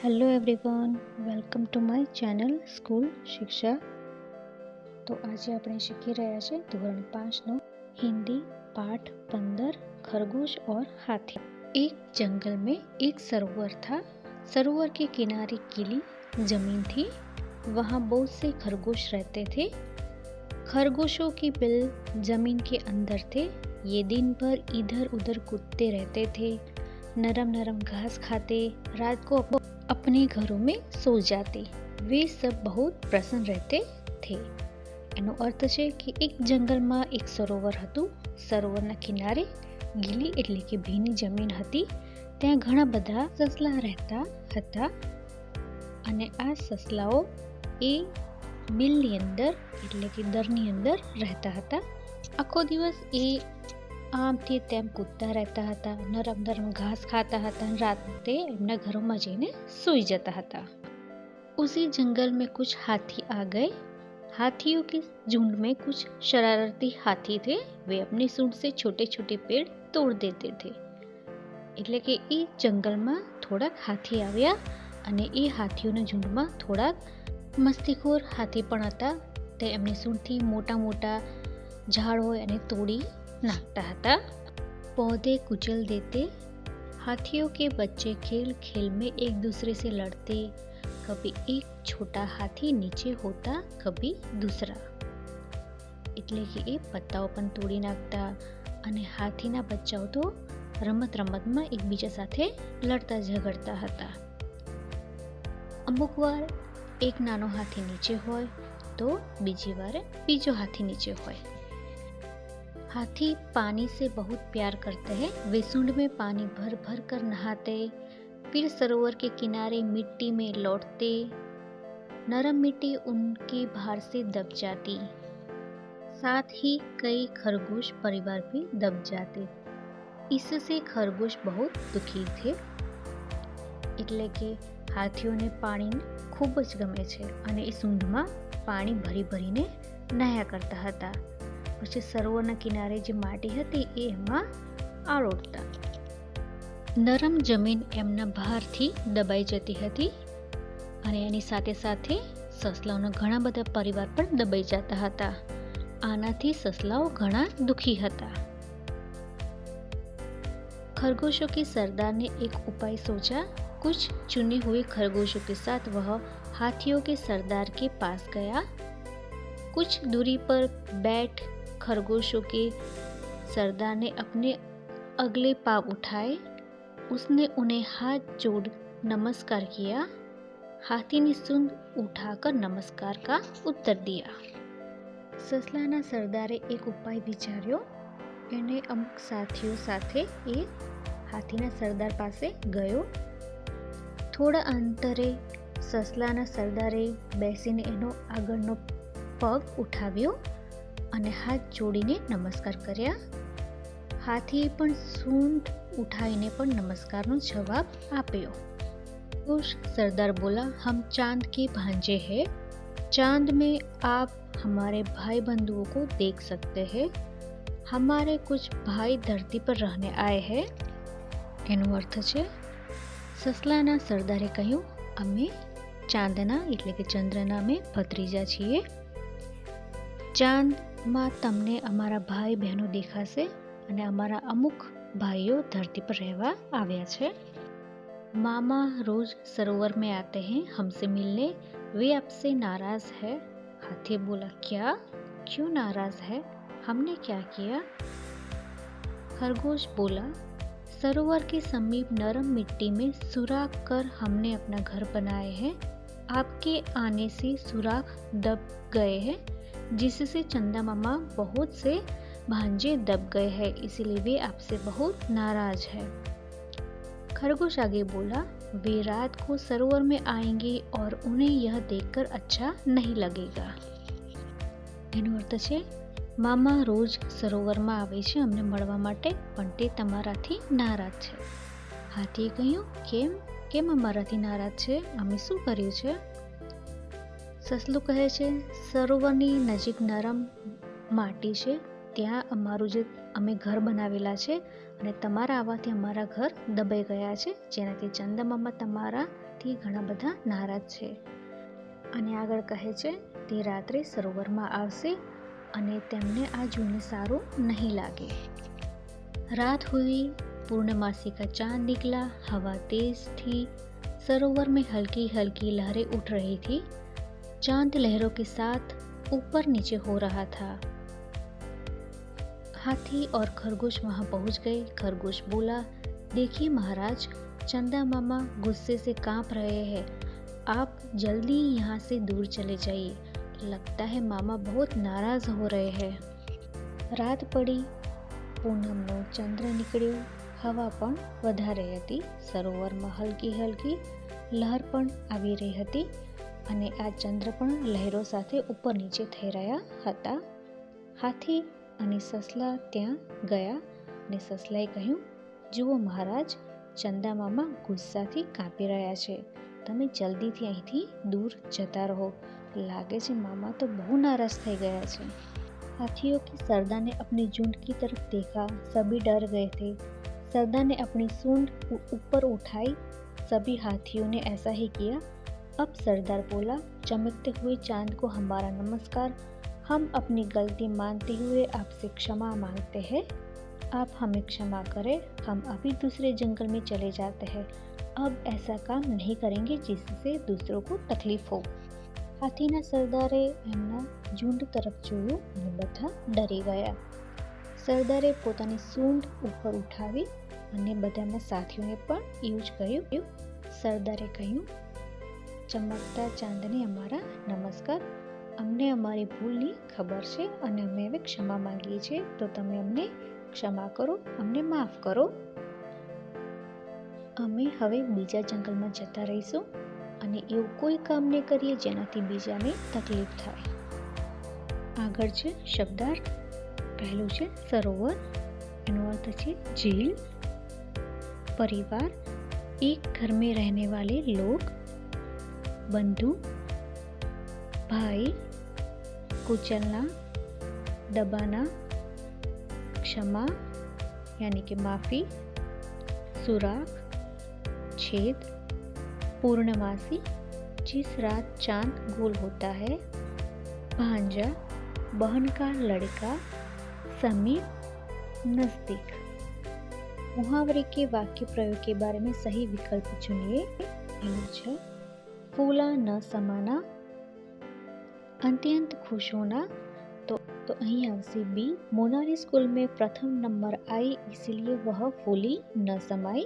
Hello everyone, welcome to my channel school શિક્ષા। તો આજે આપણે શીખી રહ્યા છે ધોરણ 5નો हिंदी पाठ 15 खरगोश और हाथी। एक जंगल में एक सरोवर था। सरोवर के किनारे गीली जमीन थी। वहाँ बहुत से खरगोश रहते थे। खरगोशों की बिल जमीन के अंदर थे। ये दिन भर इधर उधर कूदते रहते थे, नरम नरम घास खाते, रात को अपने घरों में सो जाते। वे सब बहुत प्रसन्न रहते थे। એનો અર્થ છે કે એક જંગલમાં એક સરોવર હતું। સરોવરના કિનારે ગીલી એટલે કે ભીની જમીન હતી। ત્યાં ઘણા બધા સસલા રહેતા હતા અને આ સસલાઓ એ બિલની અંદર એટલે કે દરની અંદર રહેતા હતા। આખો દિવસ એ આમથી તેમ કૂદતા રહેતા હતા, નરમ નરમ ઘાસ ખાતા હતા અને રાતે એમના ઘરોમાં જઈને સૂઈ જતા હતા। उसी जंगल में कुछ हाथी आ गए। हाथियों के झुंड में कुछ शरारती हाथी थे। वे अपनी सूंड से छोटे छोटे पेड़ तोड़ देते थे। એટલે કે એ જંગલમાં થોડાક હાથી આવ્યા અને એ હાથીઓના ઝુંડમાં થોડાક મસ્તીખોર હાથી પણ હતા। તે એમની સૂંઢથી મોટા મોટા ઝાડ હોય અને તોડી નાખતા હતા। पौधे कुचल देते। हाथियों के बच्चे खेल खेल में एक दूसरे से लड़ते। कभी एक छोटा हाथी नीचे होता, कभी दूसरा। એટલે કે એ પત્તાઓ પણ તોડી નાખતા અને હાથીના બચ્ચાઓ તો રમતમાં એકબીજા સાથે લડતા ઝઘડતા હતા। અમુક વાર એક નાનો હાથી નીચે હોય તો બીજી વાર બીજો હાથી નીચે હોય। हाथी पानी से बहुत प्यार करते हैं। वे सूंड में पानी भर भर कर नहाते, फिर सरोवर के किनारे मिट्टी में लौटते। नरम मिट्टी उनके भार से दब जाती, साथ ही कई खरगोश परिवार भी दब जाते। इससे खरगोश बहुत दुखी थे। એટલે કે હાથીઓને પાણી ખૂબ જ ગમે છે અને એ સૂંઢમાં પાણી ભરી ભરીને નાહ્યા કરતા હતા। પછી સરોવરના કિનારે જે માટી હતી એ એમાં આરોળતા। નરમ જમીન એમના ભારથી દબાઈ જતી હતી અને એની સાથે સાથે સસલાઓના ઘણા બધા પરિવાર પણ દબાઈ જતા હતા। આનાથી સસલાઓ ઘણા દુખી હતા। खरगोशों के सरदार ने एक उपाय सोचा। कुछ चुने हुए खरगोशों के साथ वह हाथियों के सरदार के पास गया। कुछ दूरी पर बैठ खरगोशों के सरदार ने अपने अगले पाँव उठाए। उसने उन्हें हाथ जोड़ नमस्कार किया। हाथी ने सूंड उठाकर नमस्कार का उत्तर दिया। સસલાના સરદારે એક ઉપાય વિચાર્યો। એને અમુક સાથીઓ સાથે એ હાથીના સરદાર પાસે ગયો। થોડા અંતરે સસલાના સરદારે બેસીને એનો આગળનો પગ ઉઠાવ્યો અને હાથ જોડીને નમસ્કાર કર્યા। હાથીએ પણ સૂંઢ ઉઠાવીને પણ નમસ્કારનો જવાબ આપ્યો। सरदार बोला, हम चांद के भांजे हैं। चांद में आप हमारे भाई बंधुओं को देख सकते हैं। हमारे कुछ भाई धरती पर रहने आए हैं। એનો અર્થ છે સસલાના સરદારે કહ્યું, અમે ચાંદના એટલે કે ચંદ્રના અમે ભત્રીજા છીએ। ચાંદમાં તમને અમારા ભાઈ બહેનો દેખાશે અને અમારા અમુક ભાઈઓ ધરતી પર રહેવા આવ્યા છે। मामा रोज सरोवर में आते हैं हमसे मिलने। वे आपसे नाराज है। हाथी बोला, क्या? क्यों नाराज है? हमने क्या किया? खरगोश बोला, सरोवर के समीप नरम मिट्टी में सुराख कर हमने अपना घर बनाए हैं। आपके आने से सुराख दब गए हैं, जिससे चंदा मामा बहुत से भांजे दब गए हैं, इसलिए वे आपसे बहुत नाराज है। खरगोश आगे बोला, वे रात को सरोवर में आएंगे और उन्हें यह देखकर अच्छा नहीं लगेगा। એનો અર્થ છે મામા રોજ સરોવરમાં આવે છે અમને મળવા માટે, પણ તે તમારાથી નારાજ છે। હાથીએ કહ્યું, કેમ અમારાથી નારાજ છે? અમે શું કર્યું છે? સસલું કહે છે, સરોવરની નજીક નરમ માટી છે, ત્યાં અમારું જે અમે ઘર બનાવેલા છે અને તમારા આવવાથી અમારા ઘર દબાઈ ગયા છે, જેનાથી ચંદા મામા તમારા વાતથી ઘણા બધા નારાજ છે. અને આગળ કહે છે તે રાત્રે સરોવરમાં આવશે અને તેમને આ જોઈને સારું नहीं लागे. रात हुई, पूर्णमासी का चांद निकला, हवा तेज थी, सरोवर में हल्की हल्की लहरें उठ रही थी. चांद लहरों के साथ ऊपर नीचे हो रहा था. हाथी और खरगोश वहां पहुंच गए. खरगोश बोला, देखिए महाराज, चंदा मामा गुस्से से कांप रहे हैं. आप जल्दी यहाँ से दूर चले जाइए. लगता है मामा बहुत नाराज हो रहे हैं. રાત પડી, પૂનમનો ચંદ્ર નીકળ્યો, હવા પણ વધારે હતી, સરોવરમાં હલકી હલકી લહેર પણ આવી રહી હતી અને આ ચંદ્ર પણ લહેરો સાથે ઉપર નીચે થઈ રહ્યા હતા. હાથી અને સસલા ત્યાં ગયા અને સસલાએ કહ્યું, જુઓ મહારાજ, ચંદા મામા ગુસ્સાથી કાંપી રહ્યા છે. તમે જલ્દીથી અહીંથી દૂર જતા રહો. લાગે છે મામા તો બહુ નારાજ થઈ ગયા છે. हाथियों की सरदार ने अपनी झुंड की तरफ देखा. सभी डर गए थे. सरदार ने अपनी सूंड ऊपर उठाई. सभी हाथियों ने ऐसा ही किया. अब सरदार बोला, चमकते हुए चांद को हमारा नमस्कार. हम अपनी गलती मानते हुए आपसे क्षमा मांगते हैं. आप हमें क्षमा करें. हम अभी दूसरे जंगल में चले जाते हैं. अब ऐसा काम नहीं करेंगे जिससे दूसरों को तकलीफ हो. હાથીના સરદારે એમના ઝુંડ તરફ જોયું અને બધા ડરી ગયા. સરદારે પોતાની સૂંઢ ઉપર ઉઠાવી અને બધાના સાથીઓને પણ એવું જ કહ્યું. સરદારે કહ્યું, ચમકતા ચાંદને અમારા નમસ્કાર. અમને અમારી ભૂલની ખબર છે અને અમે હવે ક્ષમા માંગીએ છીએ, તો તમે અમને ક્ષમા કરો, અમને માફ કરો. અમે હવે બીજા જંગલમાં જતા રહીશું અને એવું કોઈ કામ નહીં કરીએ જેનાથી બીજાને તકલીફ થાય. આગળ છે શબ્દાર્થ. પહેલું છે સરોવર, એનો અર્થ છે झील. परिवार, एक घर में रहने वाले लोग. बंधु, भाई. कुचलना, दबाना. क्षमा यानी कि माफ़ी. सुराख, छेद. पूर्णमासी, जिस रात चांद गोल होता है. भांजा, बहन का लड़का. समीप, नजदीक. मुहावरे के वाक्य प्रयोग के बारे में सही विकल्प चुनिए. फूला न समाना, अत्यंत खुश होना. तो અહીં આવશે બી. मोनाली स्कूल में प्रथम नंबर आई इसलिए वह फूली न समाई.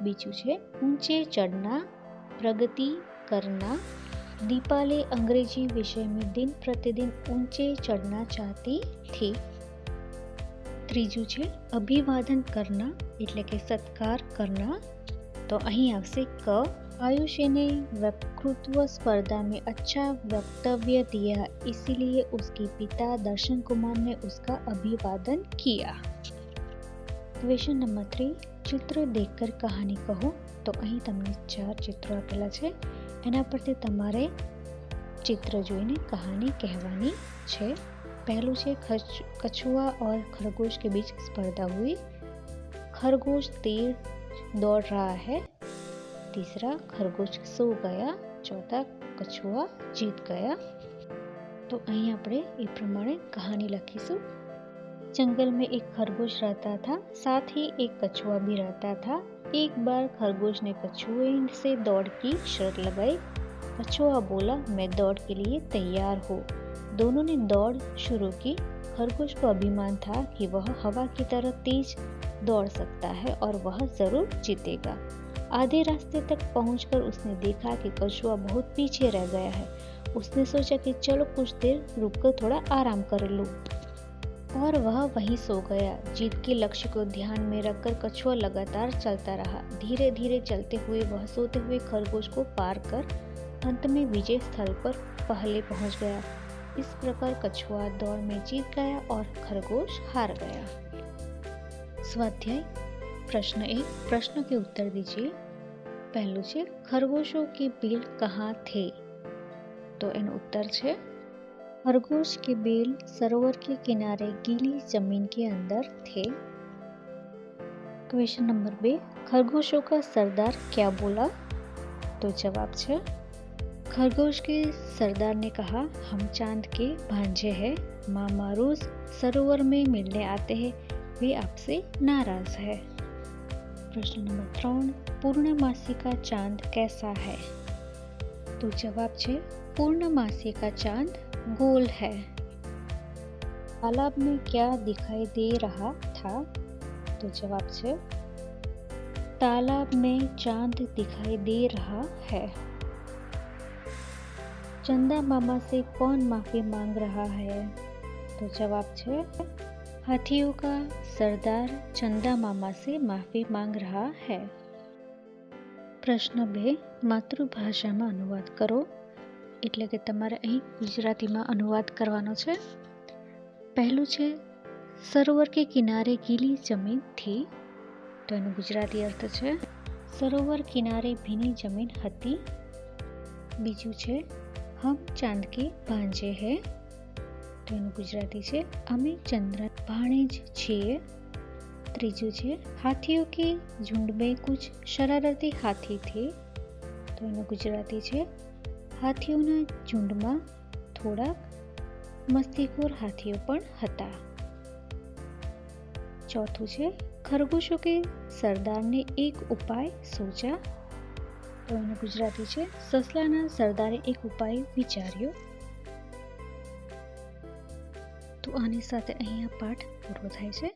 बीजू છે ऊंचे चढ़ना, प्रगति करना. दीपाले अंग्रेजी विषय में दिन प्रतिदिन ऊंचे चढ़ना चाहती थी. ત્રીજું છે અભિવાદન કરના એટલે કે સત્કાર કરના. તો અહીં આવશે ક. आयुषी ने वक्तृत्व स्पर्धा में अच्छा वक्तव्य दिया इसीलिए उसके पिता दर्शन कुमार ने उसका अभिवादन किया. क्वेश्चन नंबर 3, ચિત્ર દેખકર કહાની કહો. તો અહીં તમને 4 ચિત્રો આપેલા છે, એના પરથી તમારે ચિત્ર જોઈને કહાની કહેવાની છે. पहलू છે कछुआ और खरगोश के बीच स्पर्धा हुई. खरगोश तेज दौड़ रहा है. तीसरा, खरगोश सो गया. चौथा, कछुआ जीत गया. तो અહીં આપણે એ પ્રમાણે કહાની લખીશું. जंगल में एक खरगोश रहता था, साथ ही एक कछुआ भी रहता था. एक बार खरगोश ने कछुए से दौड़ की शर्त लगाई. कछुआ बोला, मैं दौड़ के लिए तैयार हूँ. दोनों ने दौड़ शुरू की. खरगोश को अभिमान था कि वह हवा की तरह तेज दौड़ सकता है और वह जरूर जीतेगा. आधे रास्ते तक पहुंचकर उसने देखा कि कछुआ बहुत पीछे रह गया है. उसने सोचा कि चलो कुछ देर रुककर थोड़ा आराम कर लूं. और वह वहीं सो गया. जीत के लक्ष्य को ध्यान में रखकर कछुआ लगातार चलता रहा. धीरे धीरे चलते हुए वह सोते हुए खरगोश को पार कर अंत में विजय स्थल पर पहले पहुंच गया. इस प्रकार कछुआ दौड़ में जीत गया और खरगोश हार गया. स्वाध्याय प्रश्न 1, प्रश्न के उत्तर दीजिए. पहलू છે खरगोशों के बिल कहाँ थे. तो એનો उत्तर છે खरगोश के बेल सरोवर के किनारे गीली जमीन के अंदर थे. क्वेश्चन नंबर 2, खरगोशों का सरदार क्या बोला. तो जवाब છે खरगोश के सरदार ने कहा हम चांद के भांजे हैं, मामा रोज सरोवर में मिलने आते हैं, वे आपसे नाराज है। प्रश्न नंबर 3 पूर्णमासी का चांद कैसा है? तो जवाब છે पूर्णमासी का चांद गोल है। तालाब में क्या दिखाई दे रहा था? तो जवाब છે तालाब में चांद दिखाई दे रहा है। चंदा मामा से कौन माफी मांग रहा है? तो जवाब છે हाथियों का सरदार चंदा मामा से माफी मांग रहा है। प्रश्न 2 मातृभाषाમાં अनुवाद करो, એટલે કે તમારે અહીં ગુજરાતીમાં अनुवाद કરવાનો છે। પહેલું છે સરોવર કે કિનારે ગીલી જમીન थी, તો એનો ગુજરાતી અર્થ છે સરોવર કિનારે ભીની જમીન હતી। બીજું છે हम चांद के भांजे हैं, तो એનું ગુજરાતી છે અમે ચંદ્ર ભાણેજ છીએ। ત્રીજું છે હાથીઓ કે ઝુંડ में कुछ शरारती हाथी थे, તો એનું ગુજરાતી છે હાથીઓના ઝુંડમાં થોડાક મસ્તીખોર હાથીઓ પણ હતા। ચોથું છે खरगोशों के सरदार ने एक उपाय सोचा, તો એનું ગુજરાતી છે સસલાના સરદારે એક ઉપાય વિચાર્યો। તો આની સાથે અહીંયા પાઠ પૂરો થાય છે।